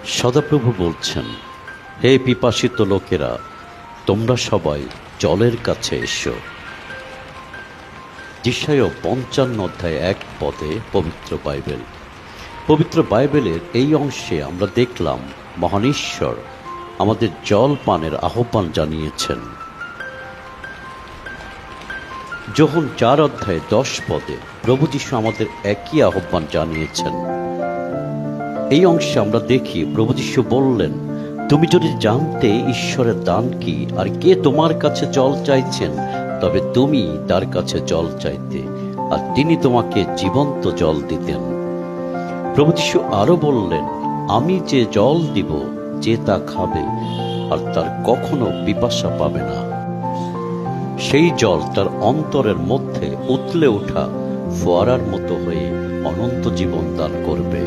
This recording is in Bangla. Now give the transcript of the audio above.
সদাপ্রভু বলছেন, হে পিপাসিত লোকেরা, তোমরা সবাই জলের কাছে এসো। যিশায়া 55:1 পবিত্র বাইবেলের এই অংশে আমরা দেখলাম মহান ঈশ্বর আমাদের জল পানের আহ্বান জানিয়েছেন। যোহন 4:10 প্রভু যীশু আমাদের একই আহ্বান জানিয়েছেন। এই অংশে আমরা দেখি প্রভু যীশু বললেন, তুমি যদি জানতে ঈশ্বরের দান কি আর কে তোমার কাছে জল চাইছেন, তবে তুমি তার কাছে জল চাইতে, আর তিনি তোমাকে জীবন্ত জল দিতেন। প্রভু যীশু আরো বললেন, আমি যে জল দিব, যে তা খাবে আর তার কখনো পিপাসা পাবে না। সেই জল তার অন্তরের মধ্যে উতলে ওঠা ফোয়ারার মতো হয়ে অনন্ত জীবন দান করবে।